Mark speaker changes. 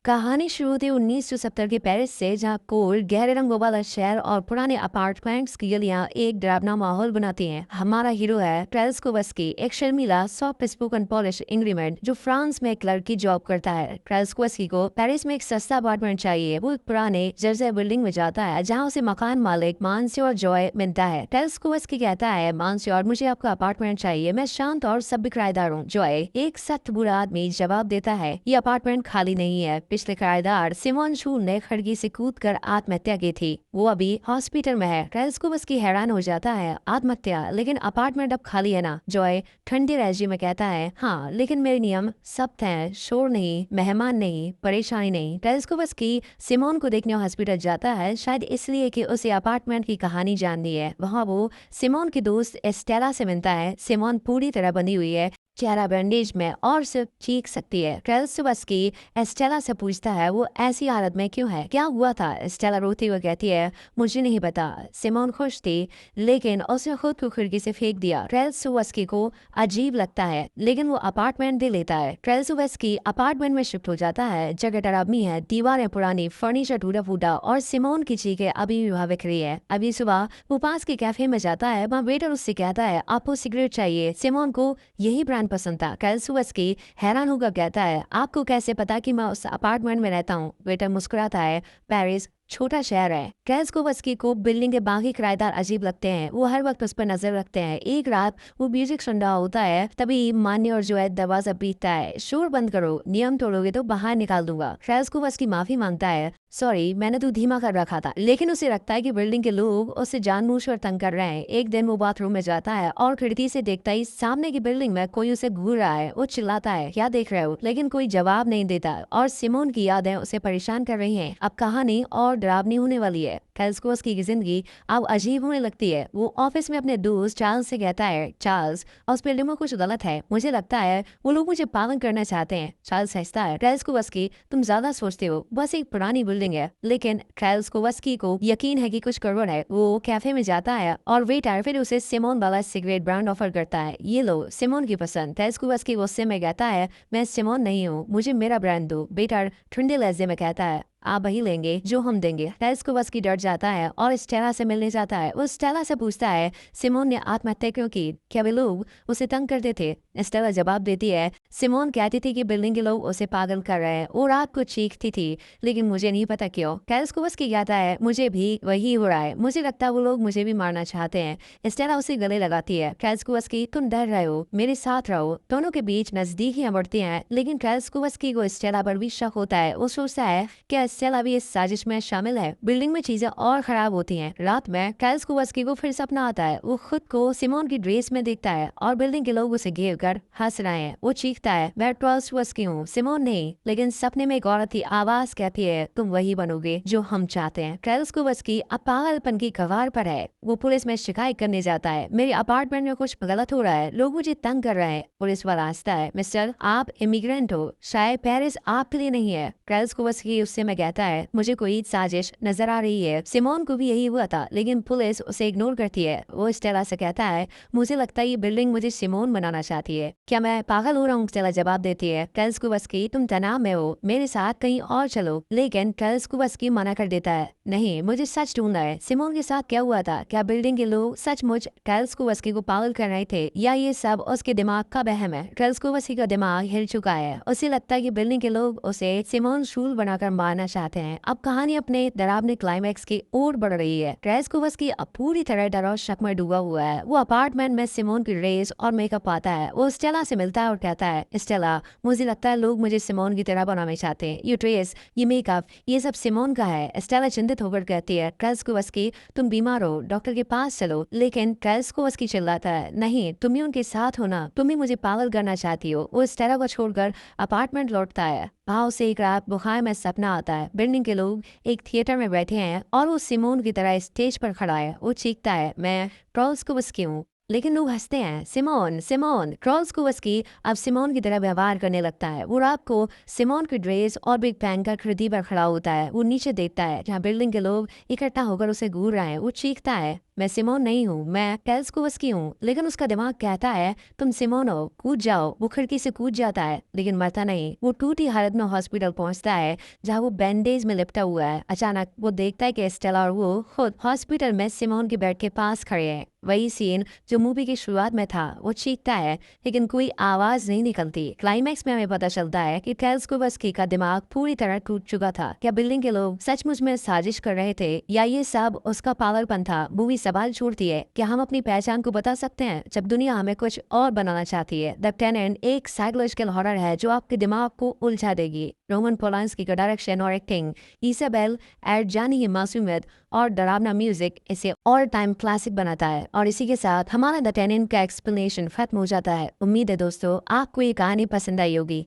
Speaker 1: कहानी शुरू होती है 1970 के पेरिस से, जहाँ कोल्ड गहरे रंगों वाला शहर और पुराने अपार्टमेंट्स की गलियां एक डरावना माहौल बनाती हैं। हमारा हीरो है ट्रेल्स्कोवस्की, एक शर्मीला सॉफ्ट स्पोकन पॉलिश इंग्रीमेंट जो फ्रांस में क्लर्क की जॉब करता है। ट्रेल्स्कोवस्की को पेरिस में एक सस्ता अपार्टमेंट चाहिए। वो एक पुराने जर्जर बिल्डिंग में जाता है जहाँ उसे मकान मालिक मानस्योर जॉय मिलता है। ट्रेल्स्कोवस्की कहता है, मानस्योर मुझे आपका अपार्टमेंट चाहिए, मैं शांत और सभ्य किराएदार हूँ। जॉय एक सख्त बुरा आदमी जवाब देता है, ये अपार्टमेंट खाली नहीं है, पिछले किराएदार सिमोन शू ने खिड़की से कूदकर आत्महत्या की थी, वो अभी हॉस्पिटल में है। ट्रेल्स्कोवस्की हैरान हो जाता है, आत्महत्या, लेकिन अपार्टमेंट अब खाली है ना? जॉय ठंडी लहजे में कहता है, हाँ लेकिन मेरे नियम सख्त हैं, शोर नहीं, मेहमान नहीं, परेशानी नहीं। ट्रेल्स्कोवस्की सिमोन को देखने हॉस्पिटल जाता है, शायद इसलिए कि उसे अपार्टमेंट की कहानी जाननी है। वहाँ वो सिमोन की दोस्त एस्टेला से मिलता है। सिमोन पूरी तरह बंधी हुई है, चेहरा बैंडेज में और सिर्फ चीख सकती है। ट्रेल्स्कोवस्की एस्टेला से पूछता है, वो ऐसी हालत में क्यों है, क्या हुआ था? एस्टेला रोती हुई कहती है, मुझे नहीं पता। सिमोन खुश थी, लेकिन उसने खुद को खिड़की से फेंक दिया। ट्रेल्स्कोवस्की को अजीब लगता है, लेकिन वो अपार्टमेंट दे लेता है। ट्रेल्स्कोवस्की अपार्टमेंट में शिफ्ट हो जाता है। जगह डरावनी है, दीवारें पुरानी, फर्नीचर टूटा फूटा और सिमोन की चीखें अभी भी वहाँ बिख रही है। अभी सुबह वो पास के कैफे में जाता है, वहाँ वेटर उससे कहता है, आपको सिगरेट चाहिए? सिमोन को यही ब्रांड पसंद था। ट्रेल्स्कोवस्की हैरान होकर कहता है, आपको कैसे पता कि मैं उस अपार्टमेंट में रहता हूँ? वेटर मुस्कुराता है, पेरिस छोटा शहर है। ट्रेल्स्कोवस्की को बिल्डिंग के बाकी किराएदार अजीब लगते हैं, वो हर वक्त उस पर नजर रखते हैं। एक रात वो म्यूजिक सुन रहा होता है, तभी मान्य और जोएद दरवाजा पीटता है, शोर बंद करो, नियम तोड़ोगे तो बाहर निकाल दूंगा। ट्रेल्स्कोवस्की माफी मांगता है, सॉरी मैंने तो धीमा कर रखा था, लेकिन उसे लगता है कि बिल्डिंग के लोग उसे जानबूझकर तंग कर रहे हैं। एक दिन वो बाथरूम में जाता है और खिड़की से देखता ही सामने की बिल्डिंग में कोई उसे घूर रहा है। वो चिल्लाता है, क्या देख रहे हो? लेकिन कोई जवाब नहीं देता और सिमोन की यादें उसे परेशान कर रही हैं। अब कहानी और डरावनी होने वाली है। ट्रेल्स्कोवस्की की जिंदगी अब अजीब होने लगती है। वो ऑफिस में अपने दोस्त चार्ल्स से कहता है, चार्ल्स उस बिल्डिंग में कुछ गलत है, मुझे लगता है वो लोग मुझे पागल करना चाहते हैं। चार्ल्स हंसता है, ट्रेल्स्कोवस्की तुम ज्यादा सोचते हो, बस एक पुरानी बिल्डिंग है। लेकिन ट्रेल्स्कोवस्की को यकीन है कि कुछ गड़बड़ है। वो कैफे में जाता है और वेटर फिर उसे सिमोन वाला सिगरेट ब्रांड ऑफर करता है, ये लो सिमोन की पसंद। ट्रेल्स्कोवस्की गुस्से में कहता है, मैं सिमोन नहीं हूँ, मुझे मेरा ब्रांड दो। वेटर ठंडे लहजे में कहता है, आप वही लेंगे जो हम देंगे। ट्रेल्स्कोवस्की डर जाता है और स्टेला से मिलने जाता है। वो स्टेला से पूछता है, सिमोन ने आत्महत्या क्यों की? क्या वे लोग उसे तंग करते थे? स्टेला जवाब देती है, सिमोन कहती थी कि बिल्डिंग के लोग उसे पागल कर रहे हैं, वो रात को चीखती थी, लेकिन मुझे नहीं पता क्यों। ट्रेल्स्कोवस्की कहता है, मुझे भी वही हो रहा है, मुझे लगता है वो लोग मुझे भी मारना चाहते हैं। स्टेला उसे गले लगाती है, ट्रेल्स्कोवस्की तुम डर रहे हो, मेरे साथ रहो। दोनों के बीच नजदीकियां बढ़ती हैं, लेकिन ट्रेल्स्कोवस्की को स्टेला पर भी शक होता है। वो सोचता है, क्या स्टेला भी इस साजिश में शामिल है? बिल्डिंग में चीजें और खराब होती हैं। रात में ट्रेल्स्कोवस्की को फिर सपना आता है, वो खुद को सिमोन की ड्रेस में देखता है और बिल्डिंग के लोग उसे घेर कर हंस रहे हैं। वो चीखता है, मैं ट्रेल्स्कोवस्की हूँ, सिमोन नहीं। लेकिन सपने में एक औरत की आवाज कहती है, तुम वही बनोगे जो हम चाहते हैं। ट्रेल्स्कोवस्की अब पागलपन की कगार पर है। वो पुलिस में शिकायत करने जाता है, मेरे अपार्टमेंट में कुछ गलत हो रहा है, लोग मुझे तंग कर रहे हैं। पुलिस वाला हंसता है, मिस्टर आप इमिग्रेंट हो, शायद पेरिस आपके लिए नहीं है। ट्रेल्स्कोवस्की उससे में कहता है, मुझे कोई साजिश नजर आ रही है। सिमोन को भी यही हुआ था, लेकिन पुलिस उसे इग्नोर करती है। वो स्टेला से कहता है, मुझे लगता है ये बिल्डिंग मुझे सिमोन बनाना चाहती है। क्या मैं पागल हो रहा हूँ? स्टेला जवाब देती है, ट्रेल्स्कोवस्की तुम तनाव में हो, मेरे साथ कहीं और चलो। लेकिन ट्रेल्स्कोवस्की मना कर देता है, नहीं मुझे सच ढूंढना है। सिमोन के साथ क्या हुआ था? क्या बिल्डिंग के लोग सचमुच ट्रेल्स्कोवस्की को पागल कर रहे थे, या ये सब उसके दिमाग का वहम है? ट्रेल्स्कोवस्की का दिमाग हिल चुका है, उसे लगता है कि बिल्डिंग के लोग उसे सिमोन शूल बनाकर मारना चाहते हैं। अब कहानी अपने डरावने क्लाइमैक्स की ओर बढ़ रही है। ट्रेल्स्कोवस्की अब पूरी तरह डर और शक में डूबा हुआ है। वो अपार्टमेंट में सिमोन की ड्रेस और मेकअप पाता है। वो स्टेला से मिलता है और कहता है, स्टेला मुझे लगता है लोग मुझे सिमोन की तरह बनाना चाहते हैं, ये ड्रेस, ये मेकअप, ये सब सिमोन का है। स्टेला चिंतित होकर कहती है, ट्रेल्स्कोवस्की तुम बीमार हो, डॉक्टर के पास चलो। लेकिन ट्रेल्स्कोवस्की चिल्लाता है, नहीं तुम ही उनके साथ हो ना, तुम ही मुझे पागल करना चाहती हो। वो स्टेला को छोड़कर अपार्टमेंट लौटता है। भाव से एक रात बुखार में सपना आता है, बिल्डिंग के लोग एक थिएटर में बैठे हैं और वो सिमोन की तरह स्टेज पर खड़ा है। वो चीखता है, मैं ट्रेल्स्कोवस्की हूँ, लेकिन लोग हंसते हैं, सिमोन सिमोन। ट्रेल्स्कोवस्की अब सिमोन की तरह व्यवहार करने लगता है। वो रात को सिमोन की ड्रेस और बिग पैन का खिड़की पर खड़ा होता है। वो नीचे देखता है जहाँ बिल्डिंग के लोग इकट्ठा होकर उसे घूर रहे हैं। वो चीखता है, मैं सिमोन नहीं हूँ, मैं टेल्स्कोवस्की हूँ। लेकिन उसका दिमाग कहता है तुम सिमोन हो, कूद जाओ। वो खिड़की से कूद जाता है लेकिन मरता नहीं। वो टूटी हालत में हॉस्पिटल पहुंचता है जहाँ वो बैंडेज में लिपटा हुआ है। अचानक वो देखता है कि स्टेला और वो खुद हॉस्पिटल में सिमोन के बेड के पास खड़े हैं। वही सीन जो मूवी की शुरुआत में था। वो चीखता है लेकिन कोई आवाज नहीं निकलती। क्लाइमैक्स में हमें पता चलता है कि टेल्स्कोवस्की का दिमाग पूरी तरह टूट चुका था। क्या बिल्डिंग के लोग सचमुच में साजिश कर रहे थे या ये सब उसका पागलपन था? मूवी सवाल छोड़ती है क्या हम अपनी पहचान को बता सकते हैं जब दुनिया हमें कुछ और बनाना चाहती है। द टेनेंट एक साइकोलॉजिकल हॉरर है जो आपके दिमाग को उलझा देगी। रोमन पोलांस्की का डायरेक्शन और एक्टिंग, इसाबेल एडजानी की मासूमियत और डरावना म्यूजिक इसे ऑल टाइम क्लासिक बनाता है। और इसी के साथ हमारा द टेनेंट का एक्सप्लेनेशन खत्म हो जाता है। उम्मीद है दोस्तों आपको ये कहानी पसंद आई होगी।